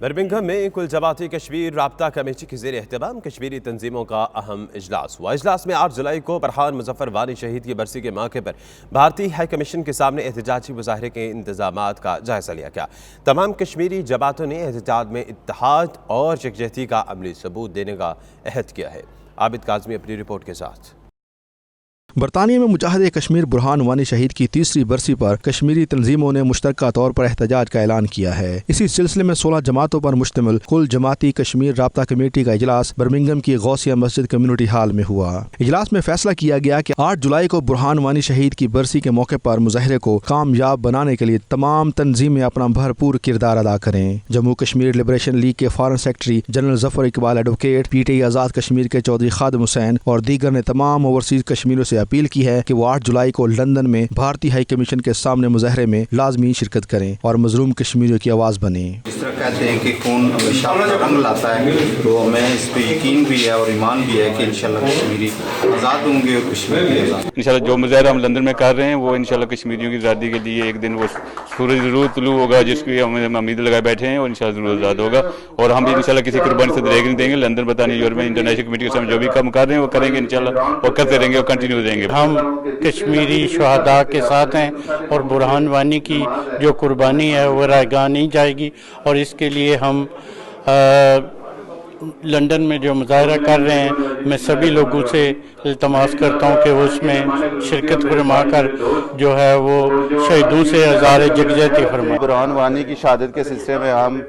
Birmingham میں کل جماعتی کشمیر رابطہ کمیٹی کے زیر اہتمام کشمیری تنظیموں کا اہم اجلاس ہوا۔ اجلاس میں 8 جولائی کو برہان مظفر وانی شہید کی برسی کے موقع پر بھارتی ہائی کمیشن کے سامنے احتجاجی مظاہرے کے انتظامات کا جائزہ لیا گیا۔ تمام کشمیری جماعتوں نے احتجاج میں اتحاد اور یکجہتی کا عملی ثبوت دینے کا عہد کیا ہے۔ عابد کاظمی اپنی رپورٹ کے ساتھ۔ برطانیہ میں مجاہد کشمیر برہان وانی شہید کی تیسری برسی پر کشمیری تنظیموں نے مشترکہ طور پر احتجاج کا اعلان کیا ہے۔ اسی سلسلے میں 16 جماعتوں پر مشتمل کل جماعتی کشمیر رابطہ کمیٹی کا اجلاس برمنگھم کی غوثیہ مسجد کمیونٹی ہال میں ہوا۔ اجلاس میں فیصلہ کیا گیا کہ 8 جولائی کو برہان وانی شہید کی برسی کے موقع پر مظاہرے کو کامیاب بنانے کے لیے تمام تنظیمیں اپنا بھرپور کردار ادا کریں۔ جموں کشمیر لبریشن لیگ کے foreign secretary general Zafar Iqbal advocate, P T I Azad Kashmir کے چودھری خادم حسین اور دیگر نے تمام اوورسیز کشمیریوں سے اپیل کی ہے کہ وہ 8 جولائی کو لندن میں بھارتی ہائی کمیشن کے سامنے مظاہرے میں لازمی شرکت کریں اور مظلوم کشمیریوں کی آواز بنیں۔ جس طرح کہتے ہیں کہ خون ہمیشہ رنگ لاتا ہے، تو ہمیں اس پہ یقین بھی ہے اور ایمان بھی ہے کہ انشاءاللہ کشمیری آزاد ہوں گے اور کشمیر بھی آزاد۔ انشاءاللہ جو مظاہرہ ہم لندن میں کر رہے ہیں وہ انشاءاللہ کشمیریوں کی آزادی کے لیے ایک دن وہ سورج ضرور طلوع ہوگا جس کی ہم امید لگائے بیٹھے ہیں، اور انشاءاللہ ضرور آزاد ہوگا، اور ہم بھی انشاءاللہ کسی قربانی سے دریغ نہیں دیں گے۔ لندن برطانیہ یورپ میں انٹرنیشنل کمیٹی کے سامنے جو بھی کام کر رہے ہیں وہ کریں گے انشاءاللہ، اور کرتے رہیں گے اور کنٹینیو دیں گے۔ ہم کشمیری شہداء کے ساتھ ہیں اور برہان وانی کی جو قربانی ہے وہ رائیگاں نہیں جائے گی، اور اس کے لیے ہم لندن میں جو مظاہرہ کر رہے ہیں میں سبھی لوگوں سے التماس کرتا ہوں کہ وہ اس میں شرکت فرما کر جو ہے وہ شہیدوں سے اظہار یکجہتی فرمائیں۔ برہان وانی کی شہادت کے سلسلے میں ہم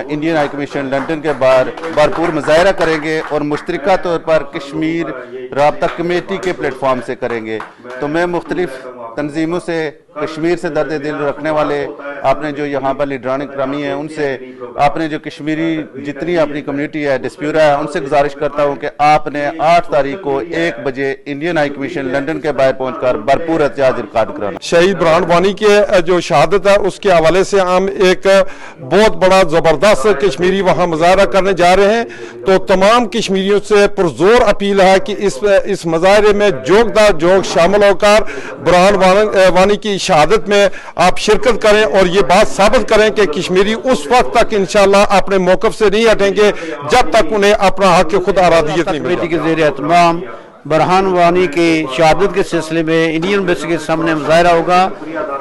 انڈین ہائی کمیشن لندن کے باہر بھرپور مظاہرہ کریں گے اور مشترکہ طور پر کشمیر رابطہ کمیٹی کے پلیٹ فارم سے کریں گے۔ تو میں مختلف تنظیموں سے، کشمیر سے درد دل رکھنے والے آپ نے جو یہاں پر لیڈران گرامی ہیں، ان سے آپ نے جو کشمیری جتنی اپنی کمیونٹی ہے ڈسپیورا ہے، ان سے گزارش کرتا ہوں کہ آپ نے 8 تاریخ کو 1 بجے انڈین ہائی کمیشن لندن کے باہر پہنچ کر بھرپور احتجاج ریکارڈ کرانا۔ شہید برہان وانی کے جو شہادت ہے اس کے حوالے سے ہم ایک بہت بڑا زبردست کشمیری وہاں مظاہرہ کرنے جا رہے ہیں، تو تمام کشمیریوں سے پرزور اپیل ہے کہ اس مظاہرے میں جوگ شامل ہو کر برہان وانی کی شہادت میں آپ شرکت کریں اور یہ بات ثابت کریں کہ کشمیری اس وقت تک انشاءاللہ اپنے موقف سے نہیں ہٹیں گے جب تک انہیں اپنا حق خود ارادیت نہیں ملے گا۔ کمیٹی کے زیر اہتمام برہان وانی کی شہادت کے سلسلے میں انڈین ایمبیسی کے سامنے مظاہرہ ہوگا۔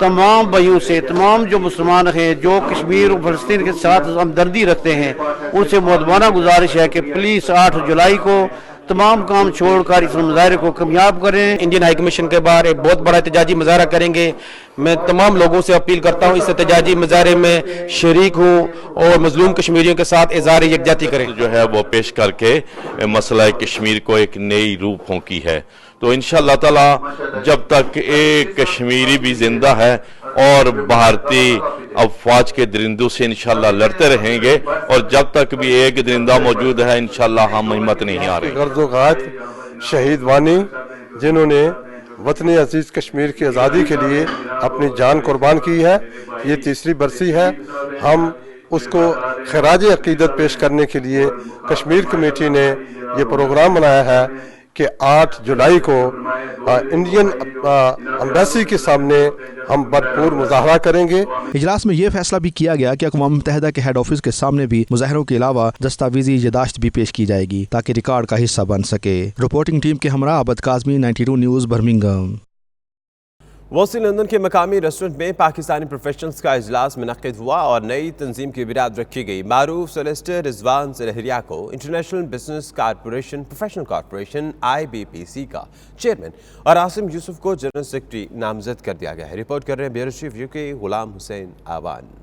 تمام بھائیوں سے، تمام جو مسلمان ہیں جو کشمیر اور فلسطین کے ساتھ ہمدردی رکھتے ہیں، ان سے مؤدبانہ گزارش ہے کہ پلیز 8 جولائی کو تمام کام چھوڑ کر اس مظاہرے کو کامیاب کریں۔ انڈین ہائی کمیشن کے باہر ایک بہت بڑا احتجاجی مظاہرہ کریں گے۔ میں تمام لوگوں سے اپیل کرتا ہوں اس احتجاجی مظاہرے میں شریک ہوں اور مظلوم کشمیریوں کے ساتھ اظہار یکجہتی کریں۔ جو ہے وہ پیش کر کے مسئلہ کشمیر کو ایک نئی روح پھونکی ہے، تو انشاءاللہ تعالی جب تک ایک کشمیری بھی زندہ ہے اور بھارتی افواج کے درندوں سے انشاءاللہ لڑتے رہیں گے، اور جب تک بھی ایک درندہ موجود ہے انشاءاللہ ہم ہمت نہیں ہاریں گے۔ غرض و غایت شہید وانی جنہوں نے وطن عزیز کشمیر کی آزادی کے لیے اپنی جان قربان کی ہے، یہ تیسری برسی ہے۔ ہم اس کو خراج عقیدت پیش کرنے کے لیے کشمیر کمیٹی نے یہ پروگرام بنایا ہے کہ 8 جولائی کو انڈین ایمبیسی کے سامنے ہم بھرپور مظاہرہ کریں گے۔ اجلاس میں یہ فیصلہ بھی کیا گیا کہ اقوام متحدہ کے ہیڈ آفس کے سامنے بھی مظاہروں کے علاوہ دستاویزی یادداشت بھی پیش کی جائے گی تاکہ ریکارڈ کا حصہ بن سکے۔ رپورٹنگ ٹیم کے ہمراہ عابد کاظمی، 92 نیوز، برمنگھم۔ وسطی لندن کے مقامی ریسٹورنٹ میں پاکستانی پروفیشنلز کا اجلاس منعقد ہوا اور نئی تنظیم کی بنیاد رکھی گئی۔ معروف سولیسٹر رضوان سلہریہ کو international business corporation professional corporation IBPC کا چیئرمین اور عاصم یوسف کو جنرل سیکرٹری نامزد کر دیا گیا ہے۔ رپورٹ کر رہے ہیں بیورو چیف UK غلام حسین آوان۔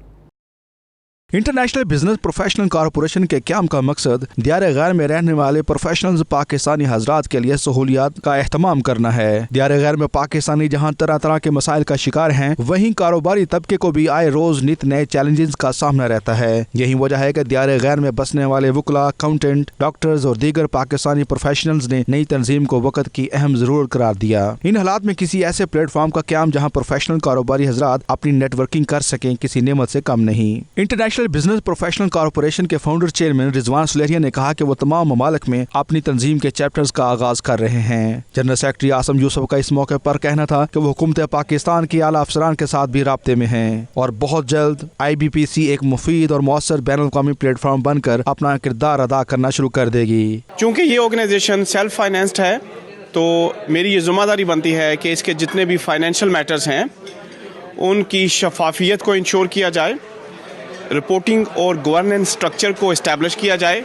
انٹرنیشنل بزنس پروفیشنل کارپوریشن کے قیام کا مقصد دیار غیر میں رہنے والے پروفیشنلز پاکستانی حضرات کے لیے سہولیات کا اہتمام کرنا ہے۔ دیار غیر میں پاکستانی جہاں طرح طرح کے مسائل کا شکار ہیں، وہیں کاروباری طبقے کو بھی آئے روز نت نئے چیلنجز کا سامنا رہتا ہے۔ یہی وجہ ہے کہ دیار غیر میں بسنے والے وکلاء، اکاؤنٹنٹ، ڈاکٹرز اور دیگر پاکستانی پروفیشنلز نے نئی تنظیم کو وقت کی اہم ضرورت قرار دیا۔ ان حالات میں کسی ایسے پلیٹ فارم کا قیام جہاں پروفیشنل کاروباری حضرات اپنی نیٹ ورکنگ کر سکیں کسی نعمت سے کم نہیں۔ International international business professional corporation के फाउंडर चेयरमैन रिजवान सुलेरिया ने कहा कि वो तमाम ममालिक में अपनी तंजीम के चैप्टर्स का आगाज कर रहे हैं। जनरल सेक्रेटरी आसम यूसुफ का इस मौके पर कहना था कि वो हुकूमत पाकिस्तान के आला अफसरान के साथ भी राब्ते में हैं और बहुत जल्द IBPC एक मुफीद और मौसर बैनुल अक़वामी प्लेटफॉर्म बनकर अपना किरदार अदा करना शुरू कर देगी। चूँकि ये ऑर्गेनाइजेशन सेल्फ फाइनेंस्ड है तो मेरी ये ज़िम्मेदारी बनती है कि इसके जितने भी फाइनेंशियल मैटर्स हैं उनकी शफाफियत को इंश्योर किया जाए, रिपोर्टिंग और गवर्नेंस स्ट्रक्चर को इस्टेब्लिश किया जाए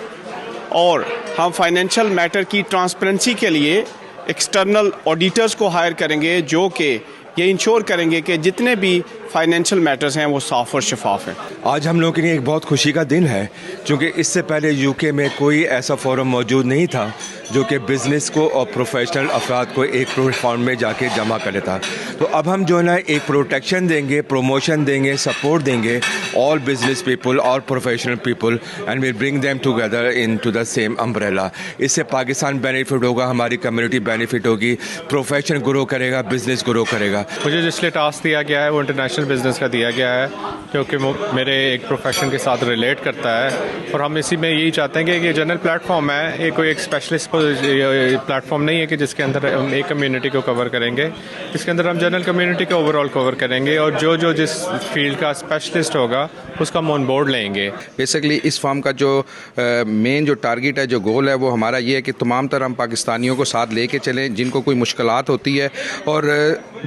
और हम फाइनेंशियल मैटर की ट्रांसपेरेंसी के लिए एक्सटर्नल ऑडिटर्स को हायर करेंगे जो कि ये इंश्योर करेंगे कि जितने भी फाइनेंशियल मैटर्स हैं वो साफ़ और शफाफ हैं। आज हम लोगों के लिए एक बहुत खुशी का दिन है क्योंकि इससे पहले UK में कोई ऐसा फोरम मौजूद नहीं था जो कि बिज़नेस को और प्रोफेशनल अफराद को एक प्लेटफॉर्म में जाके जमा कर लेता। तो अब हम जो है ना एक प्रोटेक्शन देंगे, प्रमोशन देंगे, सपोर्ट देंगे ऑल बिजनेस पीपल और professional people and will bring them together in to the same umbrella. इससे पाकिस्तान बेनिफिट होगा, हमारी कम्युनिटी बेनिफिट होगी, प्रोफेशन ग्रो करेगा, बिजनेस ग्रो करेगा। मुझे जिस लिए टास्क दिया गया है वो इंटरनेशनल बिजनेस का दिया गया है क्योंकि मेरे एक प्रोफेशन के साथ रिलेट करता है और हम इसी में यही चाहते हैं कि ये जनरल प्लेटफॉर्म है, ये कोई एक स्पेशलिस्ट प्लेटफॉर्म नहीं है कि जिसके अंदर हम एक कम्युनिटी को कवर करेंगे। इसके अंदर हम जनरल कम्युनिटी को ओवरऑल कवर करेंगे और जो जिस फील्ड का स्पेशलिस्ट होगा उसका हम ऑन बोर्ड लेंगे। बेसिकली इस फॉर्म का जो मेन जो टारगेट है, जो गोल है, वो हमारा ये है कि तमाम तरह हम पाकिस्तानियों को साथ लेके चलें जिनको कोई मुश्किलात होती है। और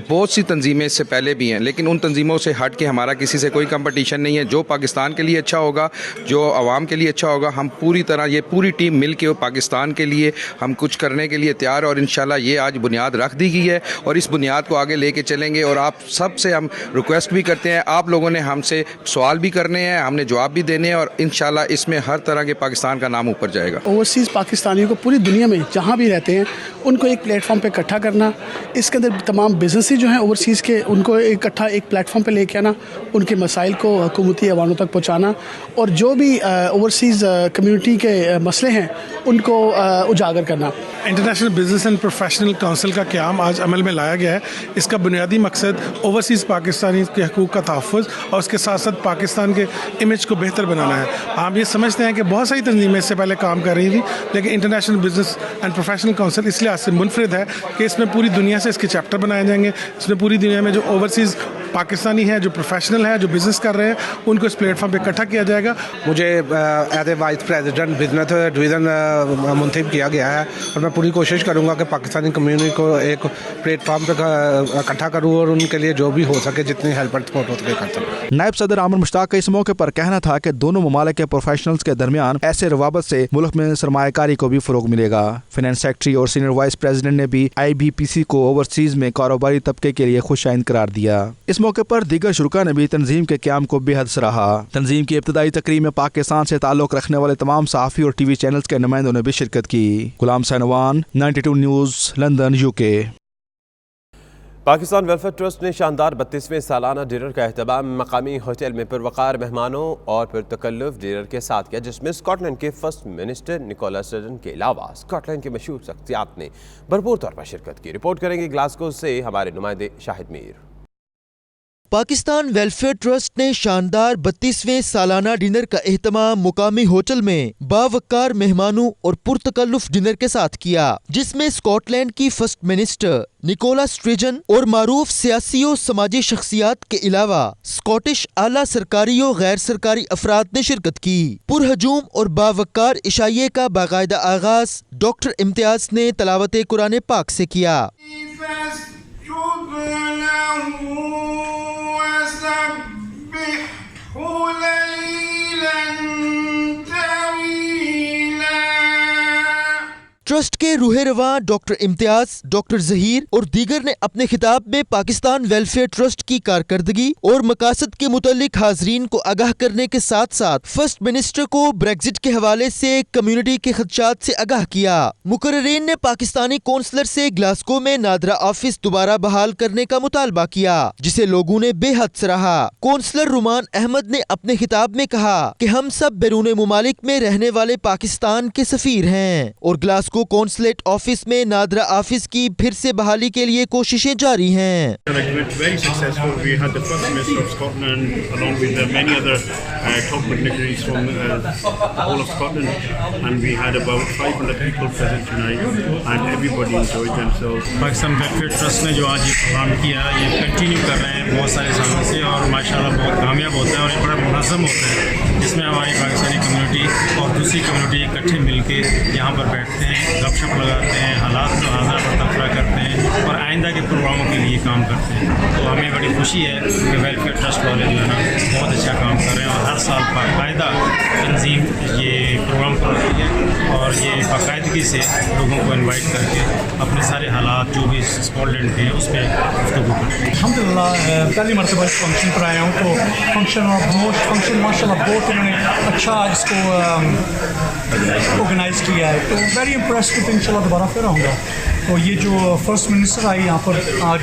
बहुत सी तंजीमें इससे पहले भी हैं लेकिन उन तंजीमों से हट के हमारा किसी से कोई कंपटीशन नहीं है। जो पाकिस्तान के लिए अच्छा होगा, जो आवाम के लिए अच्छा होगा, हम पूरी तरह ये पूरी टीम मिल के पाकिस्तान के लिए हम कुछ करने के लिए तैयार। और इंशाल्लाह ये आज बुनियाद रख दी गई है और इस बुनियाद को आगे लेके चलेंगे। और आप सब से हम रिक्वेस्ट भी करते हैं, आप लोगों ने हमसे सवाल भी करने हैं, हमने जवाब भी देने हैं और इंशाल्लाह इसमें हर तरह के पाकिस्तान का नाम ऊपर जाएगा। ओवरसीज़ पाकिस्तानियों को पूरी दुनिया में जहाँ भी रहते हैं उनको एक प्लेटफॉर्म पे इकट्ठा करना, इसके अंदर तमाम बिजनेसेस जो हैं ओवरसीज़ के उनको इकट्ठा एक प्लेटफॉर्म पे लेके आना, उनके मसाइल को हुकूमती अवानों तक पहुँचाना और जो भी ओवरसीज़ कम्युनिटी के मसले हैं उनको उजागर करना। International business and professional council का क़याम आज अमल में लाया गया है। इसका बुनियादी मकसद ओवरसीज़ पाकिस्तानी के हकूक़ का तहफ़्फ़ुज़ और उसके साथ साथ पाकिस्तान के इमेज को बेहतर बनाना है। हम ये समझते हैं कि बहुत सारी तंजीमें इससे पहले काम कर रही थी लेकिन international business and professional council इसलिए आज से मुनफरिद है कि इसमें पूरी दुनिया से इसके चैप्टर बनाए जाएंगे। इसमें पूरी दुनिया में जो ओवरसीज़ पाकिस्तानी हैं, जो प्रोफेशनल हैं, जो बिज़नेस कर रहे हैं, उनको इस प्लेटफॉर्म पे इकट्ठा किया जाएगा। मुझे as a vice president business division मुंतखब किया गया है और मैं पूरी कोशिश करूंगा कि पाकिस्तानी कम्युनिटी को एक प्लेटफॉर्म पे इकट्ठा करूं और उनके लिए जो भी हो सके, जितनी हेल्प और सपोर्ट हो सके कर सकूं। नायब सदर आमिर मुश्ताक का इस मौके पर कहना था कि दोनों ममालिक के प्रोफेशनल्स के दरमियान ऐसे रवाबत से मुल्क में सरमायाकारी को भी फरोग मिलेगा। फाइनेंस सेक्रेटरी और सीनियर वाइस प्रेसिडेंट ने भी IBPC को ओवरसीज में कारोबारी तबके के लिए खुशाइंद करार दिया। इस मौके पर दीगर शुरका ने भी तंजीम के क़याम को बेहद सराहा। तंजीम की इब्तदाई तकरीब में पाकिस्तान से ताल्लुक़ रखने वाले तमाम सहाफ़ी और TV चैनल्स के नुमाइंदों ने भी शिरकत की। गुलाम सैनवान, 92 news, London, UK। Pakistan welfare trust ने शानदार 32वें सालाना डिनर का एहतमाम मकामी होटल में पुरवकार मेहमानों और पुरतकल्लुफ़ डिनर के साथ किया, जिसमें स्कॉटलैंड के फर्स्ट मिनिस्टर निकोला स्टर्जन के अलावा स्कॉटलैंड के मशहूर शख्सियात ने भरपूर तौर पर शिरकत की। रिपोर्ट करेंगे ग्लासगो से हमारे नुमाइंदे शाहिद मीर। पाकिस्तान वेलफेयर ट्रस्ट ने शानदार 32वें सालाना डिनर का एहतमाम मुकामी होटल में बावकार मेहमानों और पुरतकल्लुफ़ डिनर के साथ किया, जिसमें स्कॉटलैंड की फर्स्ट मिनिस्टर निकोला स्टर्जन और मारूफ सियासी और समाजी शख्सियात के अलावा स्कॉटिश आला सरकारी और गैर सरकारी अफराद ने शिरकत की। पुरहजूम और बावकार इशाइये का बाकायदा आगाज डॉक्टर इम्तियाज ने तलावत कुरान पाक से किया। ट्रस्ट के रूहे रवां डॉक्टर इम्तियाज, डॉक्टर जहीर और दीगर ने अपने खिताब में पाकिस्तान वेलफेयर ट्रस्ट की कारकर्दगी और मकासद के मुतालिक हाजरीन को आगाह करने के साथ साथ फर्स्ट मिनिस्टर को ब्रेग्जिट के हवाले से कम्युनिटी के खदशात से आगाह किया। मुकर्ररीन ने पाकिस्तानी कौंसलर से ग्लासगो में नादरा ऑफिस दोबारा बहाल करने का मुतालबा किया, जिसे लोगों ने बेहद सराहा। कौंसलर रुमान अहमद ने अपने खिताब में कहा कि हम सब बैरून मुमालिक में रहने वाले पाकिस्तान के सफीर हैं और ग्लासगो कौंसलर कौंसलेट ऑफिस में नादरा ऑफिस की फिर से बहाली के लिए कोशिशें जारी हैं। Very successful. We had the First Minister of Scotland along with many other top dignitaries from the whole of Scotland, and we had about 500 people present tonight and everybody enjoyed themselves. Pakistan welfare trust ने जो आज ये programme किया ये continue कर रहे हैं बहुत सारे सालों से और माशाल्लाह बहुत कामयाब होता है और ये बड़ा मुनज़्ज़म होता है जिसमें हमारी पाकिस्तानी कम्युनिटी और दूसरी कम्युनिटी इकट्ठे मिलके यहाँ पर बैठते हैं, गपशप लगाते हैं, हालात को हाज़ा पर तबसरा करते हैं और आइंदा के प्रोग्रामों के लिए काम करते हैं। तो हमें बड़ी खुशी है कि वेलफेयर ट्रस्ट वाले जो है ना बहुत अच्छा काम कर रहे हैं और हर साल बाकायदा तंजीम ये प्रोग्राम कराती है और ये बाकायदगी से लोगों को इन्वाइट करके अपने सारे हालात जो भी स्कॉटलैंड के हैं उस पर गुफ्तगू करते हैं। अल्हम्दुलिल्लाह पहली मरतबा इस फंक्शन पर आया हूँ तो फंक्शन माशाल्लाह बहुत उन्होंने अच्छा इसको ऑर्गेनाइज़ किया है तो वेरी इम्प्रेस्ड कि इंशाल्लाह दोबारा फिर आऊँगा। तो ये जो फर्स्ट मिनिस्टर आई यहाँ पर आज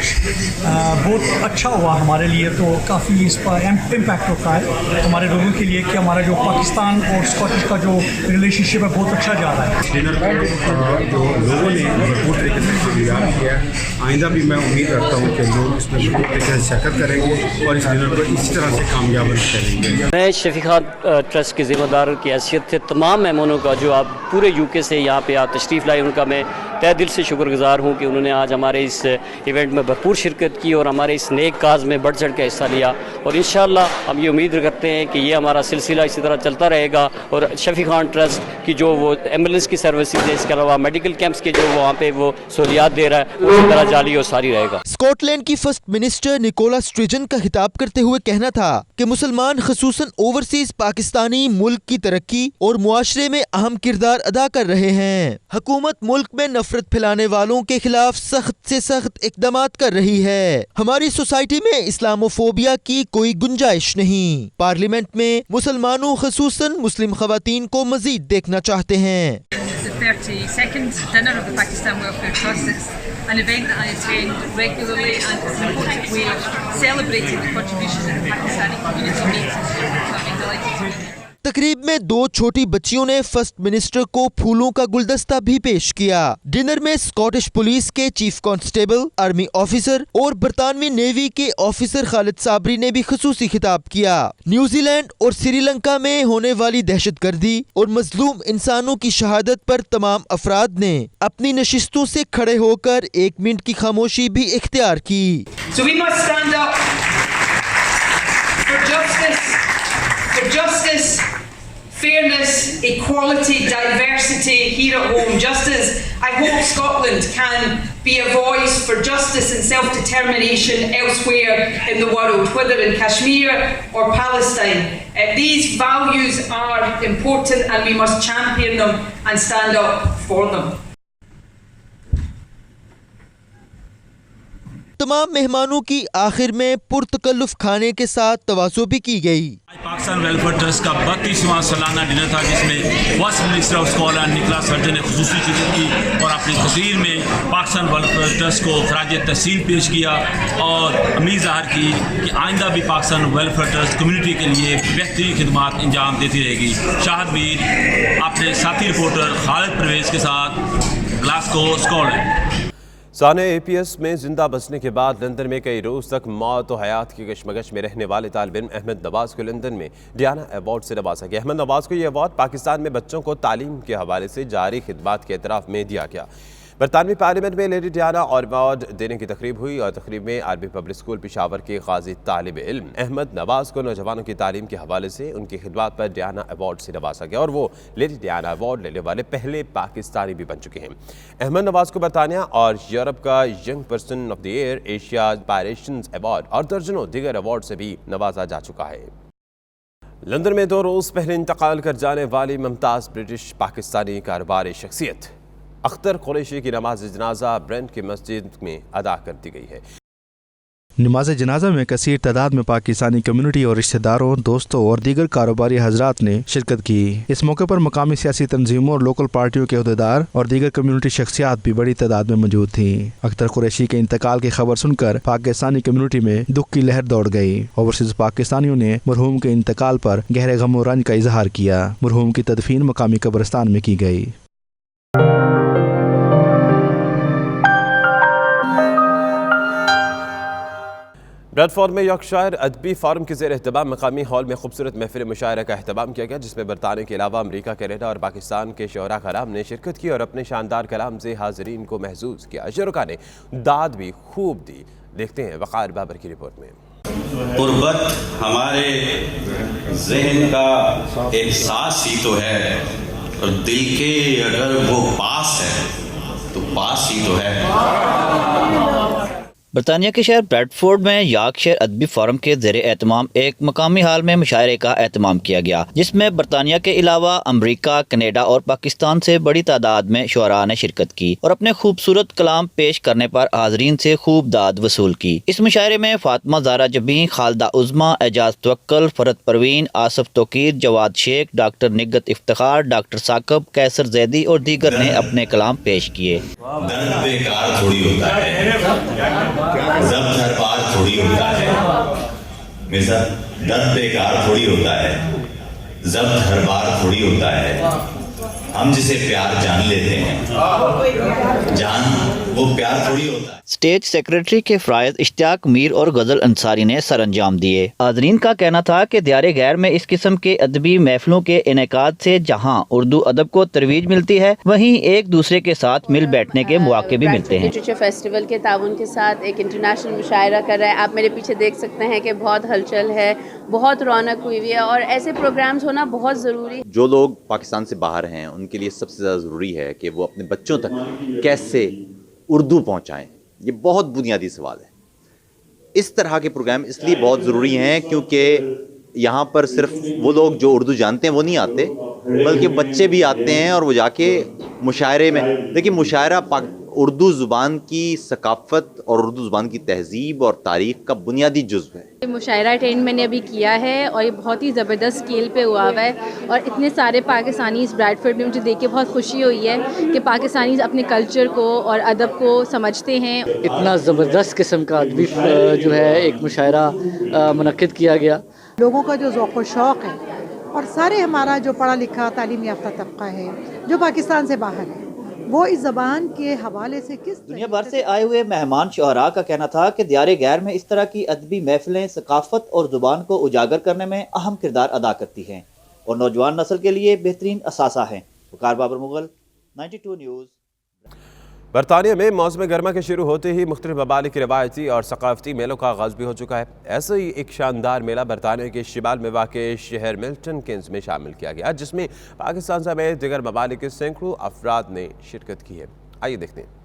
बहुत अच्छा हुआ हमारे लिए तो काफ़ी इस पर इम्पैक्ट होता है हमारे लोगों के लिए कि हमारा जो पाकिस्तान और स्कॉटिश का जो रिलेशनशिप है बहुत अच्छा जा रहा है। डिनर को जो लोगों ने भरपूर तरीके से तैयार किया है आइंदा भी मैं उम्मीद रखता हूँ कि लोग इसमें भरपूर तरीके से शिरकत करेंगे और इस डिनर को इसी तरह से कामयाब करेंगे। मैं शफी खान ट्रस्ट के ज़िम्मेदार की हैसियत से तमाम मेहमानों का जो आप पूरे यूके से यहाँ पे आप तशरीफ़ लाए उनका मैं तहे दिल से शुक्रगुजार हूँ कि उन्होंने आज हमारे इस इवेंट में भरपूर शिरकत की और हमारे इस नेक काज में बढ़ चढ़ के हिस्सा लिया और इंशाअल्लाह हम ये उम्मीद करते हैं कि ये हमारा सिलसिला इसी तरह चलता रहेगा और शफी खान ट्रस्ट की जो वो एम्बुलेंस की सर्विसेज है इसके अलावा मेडिकल कैंप्स के जो वहाँ पे वो सहूलियात दे रहा है वो इसी तरह जारी और सारी रहेगा। स्कॉटलैंड की फर्स्ट मिनिस्टर निकोला स्ट्रेजन का खिताब करते हुए कहना था कि मुसलमान खसूसन ओवरसीज पाकिस्तानी मुल्क की तरक्की और मुआशरे में अहम किरदार अदा कर रहे हैं। हुकूमत मुल्क में नफरत फैलाने वालों के खिलाफ सख्त से सख्त इक़दामात कर रही है। हमारी सोसाइटी में इस्लामोफोबिया की कोई गुंजाइश नहीं। पार्लियामेंट में मुसलमानों खसूसन मुस्लिम खवातीन को मजीद देखना चाहते हैं। The 32nd dinner of the Pakistan Welfare Trust. It's an event that I attend regularly and it's an important way of celebrating the contributions that the Pakistani community makes. So I'm delighted to तकरीब में दो छोटी बच्चियों ने first minister को फूलों का गुलदस्ता भी पेश किया। डिनर में स्कॉटिश पुलिस के चीफ कांस्टेबल, आर्मी ऑफिसर और बरतानवी नेवी के ऑफिसर खालिद साबरी ने भी खुसूसी खिताब किया। न्यूजीलैंड और श्रीलंका में होने वाली दहशतगर्दी और मजलूम इंसानों की शहादत पर तमाम अफराद ने अपनी नशिस्तों से खड़े होकर 1 मिनट की खामोशी भी इख्तियार की। So we must stand up for justice, fairness, equality, diversity here at home, just as I hope Scotland can be a voice for justice and self-determination elsewhere in the world, whether in Kashmir or Palestine. These values are important and we must champion them and stand up for them. तमाम मेहमानों की आखिर में पुरतकल्लुफ खाने के साथ तवाज़ो भी की गई। पाकिस्तान वेलफेयर ट्रस्ट का 32वां सालाना डिनर था जिसमें first minister of Scotland Nicola Sturgeon ने खुसूसी शिरकत की और अपनी तकरीर में पाकिस्तान वेलफेयर ट्रस्ट को खराज तहसीन पेश किया और उम्मीद ज़ाहिर की कि आइंदा भी पाकिस्तान वेलफेयर ट्रस्ट कम्युनिटी के लिए बेहतरीन खिदमात अंजाम देती रहेगी। शाहिद मीर अपने साथी रिपोर्टर खालिद परवेज़ के साथ ग्लासगो, स्कॉटलैंड। साने APS में जिंदा बचने के बाद लंदन में कई रोज़ तक मौत और हयात की कशमकश में रहने वाले तालिब इल्म अहमद नवाज़ को लंदन में डियाना अवार्ड से नवाजा गया। अहमद नवाज़ को यह अवार्ड पाकिस्तान में बच्चों को तालीम के हवाले से जारी खिदमात के एतराफ़ में दिया गया। बरतानवी पार्लियामेंट में लेडी डियाना अवार्ड देने की तकरीब हुई और तकरीब में आरबी पब्लिक स्कूल पेशावर के गाजी तालिब इल्म अहमद नवाज़ को नौजवानों की तालीम के हवाले से उनकी खिदमत पर डियाना अवार्ड से नवाजा गया और वो लेडी डियाना अवार्ड लेने वाले पहले पाकिस्तानी भी बन चुके हैं। अहमद नवाज़ को बरतानिया और यूरोप का young person of the year, Asia aspirations award और दर्जनों दीगर अवार्ड से भी नवाजा जा चुका है। लंदन में 2 रोज़ पहले इंतकाल कर जाने वाली मुमताज़ ब्रिटिश पाकिस्तानी कारोबारी शख्सियत अख्तर कुरैशी की नमाज जनाजा ब्रेंट की मस्जिद में अदा कर दी गई है। नमाज जनाजा में कसीर तादाद में पाकिस्तानी कम्युनिटी और रिश्तेदारों, दोस्तों और दीगर कारोबारी हजरात ने शिरकत की। इस मौके पर मकामी सियासी तंजीमों और लोकल पार्टियों के अहदेदार और दीगर कम्युनिटी शख्सियात भी बड़ी तादाद में मौजूद थीं। अख्तर कुरैशी के इंतकाल की खबर सुनकर पाकिस्तानी कम्युनिटी में दुख की लहर दौड़ गई। ओवरसीज पाकिस्तानियों ने मरहूम के इंतकाल पर गहरे गम और रंज का इजहार किया। मरहूम की तदफीन मकामी कब्रिस्तान में की गई। بریڈفورڈ میں یارکشائر ادبی فورم کے زیر اہتمام مقامی ہال میں خوبصورت محفل مشاعرہ کا اہتمام کیا گیا، جس میں برطانیہ کے علاوہ امریکہ، کینیڈا اور پاکستان کے شعراء کرام نے شرکت کی اور اپنے شاندار کلام سے حاضرین کو محظوظ کیا۔ شرکاء نے داد بھی خوب دی۔ دیکھتے ہیں وقار بابر کی رپورٹ میں۔ قربت ہمارے ذہن کا احساس ہی تو ہے، اور دل کے اگر وہ پاس ہے تو پاس ہی تو ہے۔ برطانیہ کے شہر بریڈفورڈ میں یارکشائر ادبی فورم کے زیر اہتمام ایک مقامی ہال میں مشاعرے کا اہتمام کیا گیا، جس میں برطانیہ کے علاوہ امریکہ، کینیڈا اور پاکستان سے بڑی تعداد میں شعراء نے شرکت کی اور اپنے خوبصورت کلام پیش کرنے پر حاضرین سے خوب داد وصول کی۔ اس مشاعرے میں فاطمہ زہرا جبیں، خالدہ عظمیٰ، اعجاز توکل، فرد پروین، آصف توقیر، جواد شیخ، ڈاکٹر نگہت افتخار، ڈاکٹر ثاقب، کیسر زیدی اور دیگر نے اپنے کلام پیش کیے۔ درد بیکار تھوڑی ہوتا ہے، ضبط ہر بار تھوڑی ہوتا ہے، مرزا درد بیکار تھوڑی ہوتا ہے، ضبط ہر بار تھوڑی ہوتا ہے۔ ہم جسے پیار جان لیتے ہیں، جان وہ پیار تھوڑی ہوتا ہے۔ اسٹیج سیکریٹری کے فرائض اشتیاق میر اور غزل انصاری نے سر انجام دیے۔ حاضرین کا کہنا تھا کہ دیار غیر میں اس قسم کے ادبی محفلوں کے انعقاد سے جہاں اردو ادب کو ترویج ملتی ہے، وہیں ایک دوسرے کے ساتھ مل بیٹھنے کے مواقع بھی ملتے ہیں۔ لٹریچر فیسٹیول کے تعاون کے ساتھ ایک انٹرنیشنل مشاعرہ کر رہا ہے۔ آپ میرے پیچھے دیکھ سکتے ہیں کہ بہت ہلچل ہے، بہت رونق ہوئی ہوئی ہے، اور ایسے پروگرامز ہونا بہت ضروری۔ جو لوگ پاکستان سے باہر ہیں ان کے لیے سب سے زیادہ ضروری ہے کہ وہ اپنے بچوں تک کیسے اردو پہنچائیں۔ یہ بہت بنیادی سوال ہے۔ اس طرح کے پروگرام اس لیے بہت ضروری ہیں کیونکہ یہاں پر صرف وہ لوگ جو اردو جانتے ہیں وہ نہیں آتے، بلکہ بچے بھی آتے ہیں اور وہ جا کے مشاعرے میں دیکھیں، مشاعرہ اردو زبان کی ثقافت اور اردو زبان کی تہذیب اور تاریخ کا بنیادی جزو ہے۔ یہ مشاعرہ اٹینڈ میں نے ابھی کیا ہے اور یہ بہت ہی زبردست اسکیل پہ ہوا ہوا ہے، اور اتنے سارے پاکستانیز بریڈفورڈ میں مجھے دیکھ کے بہت خوشی ہوئی ہے کہ پاکستانیز اپنے کلچر کو اور ادب کو سمجھتے ہیں۔ اتنا زبردست قسم کا ادبی جو ہے ایک مشاعرہ منعقد کیا گیا۔ لوگوں کا جو ذوق و شوق ہے، اور سارے ہمارا جو پڑھا لکھا تعلیم یافتہ طبقہ ہے جو پاکستان سے باہر ہے، وہ اس زبان کے حوالے سے کس دنیا بھر سے آئے ہوئے مہمان شعراء کا کہنا تھا کہ دیار غیر میں اس طرح کی ادبی محفلیں ثقافت اور زبان کو اجاگر کرنے میں اہم کردار ادا کرتی ہیں اور نوجوان نسل کے لیے بہترین اثاثہ ہیں۔ وقار بابر مغل، 92 نیوز۔ برطانیہ میں موسم گرما کے شروع ہوتے ہی مختلف ممالک کے روایتی اور ثقافتی میلوں کا آغاز بھی ہو چکا ہے۔ ایسا ہی ایک شاندار میلہ برطانیہ کے شمال میں واقع شہر ملٹن کینز میں شامل کیا گیا، جس میں پاکستان سمیت دیگر ممالک کے سینکڑوں افراد نے شرکت کی ہے۔ آئیے دیکھتے ہیں۔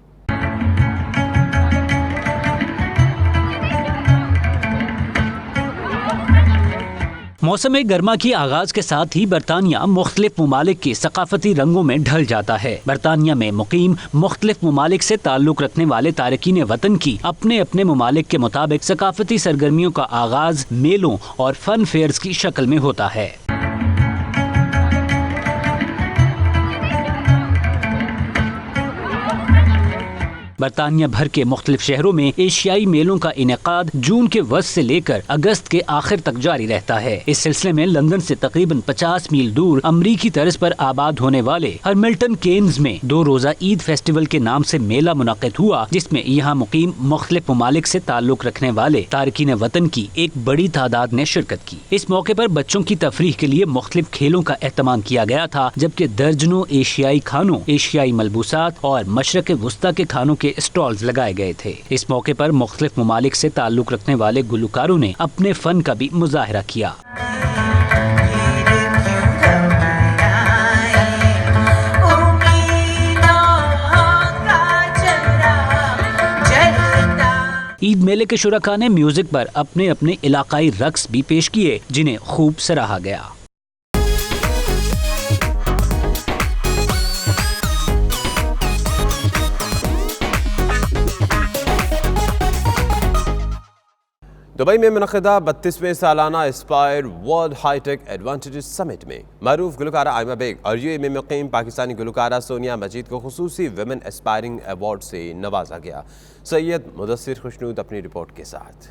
موسم گرما کی آغاز کے ساتھ ہی برطانیہ مختلف ممالک کے ثقافتی رنگوں میں ڈھل جاتا ہے۔ برطانیہ میں مقیم مختلف ممالک سے تعلق رکھنے والے تارکین وطن کی اپنے اپنے ممالک کے مطابق ثقافتی سرگرمیوں کا آغاز میلوں اور فن فیئرز کی شکل میں ہوتا ہے۔ برطانیہ بھر کے مختلف شہروں میں ایشیائی میلوں کا انعقاد جون کے وسط سے لے کر اگست کے آخر تک جاری رہتا ہے۔ اس سلسلے میں لندن سے تقریباً 50 میل دور امریکی طرز پر آباد ہونے والے ہرملٹن کینز میں 2 روزہ عید فیسٹیول کے نام سے میلہ منعقد ہوا، جس میں یہاں مقیم مختلف ممالک سے تعلق رکھنے والے تارکین وطن کی ایک بڑی تعداد نے شرکت کی۔ اس موقع پر بچوں کی تفریح کے لیے مختلف کھیلوں کا اہتمام کیا گیا تھا، جبکہ درجنوں ایشیائی کھانوں، ایشیائی ملبوسات اور مشرق وسطیٰ کے کھانوں کے اسٹالز لگائے گئے تھے۔ اس موقع پر مختلف ممالک سے تعلق رکھنے والے گلوکاروں نے اپنے فن کا بھی مظاہرہ کیا۔ عید میلے کے شرکاء نے میوزک پر اپنے اپنے علاقائی رقص بھی پیش کیے، جنہیں خوب سراہا گیا۔ دبئی میں منعقدہ 32ویں سالانہ aspire world high tech advantages summit میں معروف گلوکارہ آئمہ بیگ اور UAE میں مقیم پاکستانی گلوکارہ سونیا مجید کو خصوصی ویمن اسپائرنگ ایوارڈ سے نوازا گیا۔ سید مدثر خوشنود اپنی رپورٹ کے ساتھ۔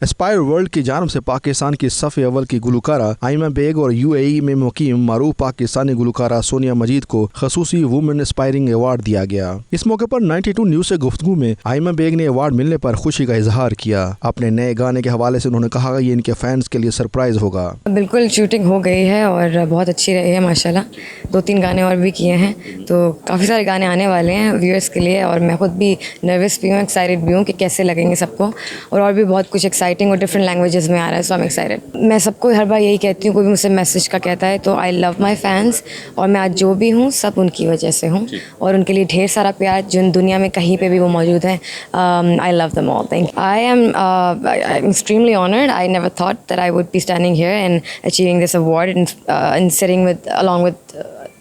एस्पायर वर्ल्ड की जानब से पाकिस्तान की सफ़े अव्वल की गुलकारा आइमा बेग और UAE में मुकीम मारूफ पाकिस्तानी गुलकारा सोनिया मजीद को खसूसी वुमेन एस्पायरिंग अवार्ड दिया गया। इस मौके पर 92 न्यूज से गुफ्तगू में आइमा बेग ने अवार्ड मिलने पर खुशी का इजहार किया। अपने नए गाने के हवाले से उन्होंने कहा ये इनके फैंस के लिए सरप्राइज होगा। बिल्कुल शूटिंग हो गई है और बहुत अच्छी रही है माशाल्लाह। 2-3 गाने और भी किए हैं, तो काफ़ी सारे गाने आने वाले हैं व्यूअर्स के लिए, और मैं खुद भी नर्वस भी हूँ, एक्साइटेड भी हूँ कि कैसे लगेंगे सबको, और भी बहुत कुछ एक्साइटिंग और डिफरेंट लैंग्वेजेस में आ रहा है, सो आई एम एक्साइटेड। मैं सबको हर बार यही कहती हूँ, कोई भी मुझसे मैसेज का कहता है तो आई लव माई फैंस, और मैं आज जो भी हूँ सब उनकी वजह से हूँ, और उनके लिए ढेर सारा प्यार जो दुनिया में कहीं पे भी वो मौजूद है। I love them all, thank you. I am extremely honored. I never thought that I would be standing here and achieving this award and sitting along with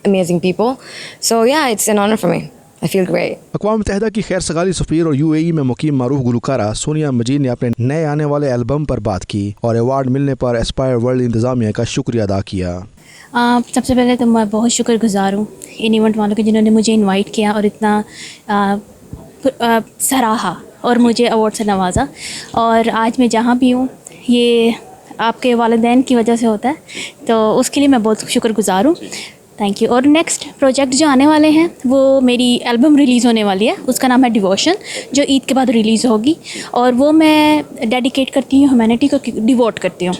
amazing people. So yeah, it's an honor for me. I feel great. अक़वाम मुत्तहिदा की खैर सगाली सफ़ीर और UAE में मुकीम मारूफ गुलकारा सोनिया मजीद ने अपने नए आने वाले album पर बात की और अवार्ड मिलने पर एस्पायर वर्ल्ड इंतज़ामिया का शुक्रिया अदा किया। सबसे पहले तो मैं बहुत शुक्रगुजार हूँ इन इवेंट वालों के जिन्होंने मुझे इनवाइट किया और इतना सराहा और मुझे अवार्ड से नवाजा, और आज मैं जहाँ भी हूँ ये आपके वालिदैन की वजह से होता है, तो उसके लिए मैं बहुत शुक्रगुजार हूँ। Thank you. और नेक्स्ट प्रोजेक्ट जो आने वाले हैं वो मेरी एल्बम रिलीज़ होने वाली है, उसका नाम है डिवोशन, जो ईद के बाद रिलीज़ होगी, और वो मैं डेडिकेट करती हूँ ह्यूमैनिटी को, डिवोट करती हूँ।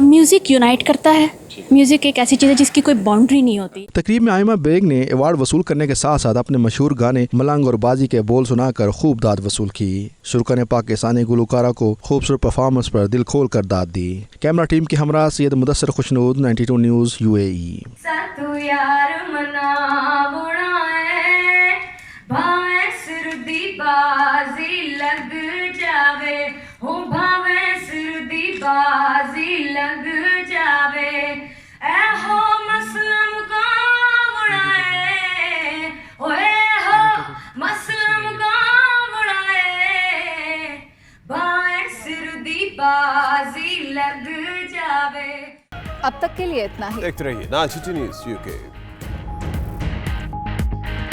म्यूज़िक यूनाइट करता है, म्यूज़िक एक ऐसी चीज़ है जिसकी कोई बाउंड्री नहीं होती। तकरीब में आइमा बेग ने अवार्ड वसूल करने के साथ साथ अपने मशहूर गाने मलंग और बाजी के बोल सुनाकर खूब दाद वसूल की। शुरका ने पाकिस्तानी गुलकारा को खूबसूरत परफॉर्मेंस पर दिल खोल कर दाद दी। कैमरा टीम के हमरा सैयद मुदस्सिर खुशनूद, 92 न्यूज़ UAE। अब तक के लिए इतना ही। देखते रहिए नाज़ न्यूज़ UK।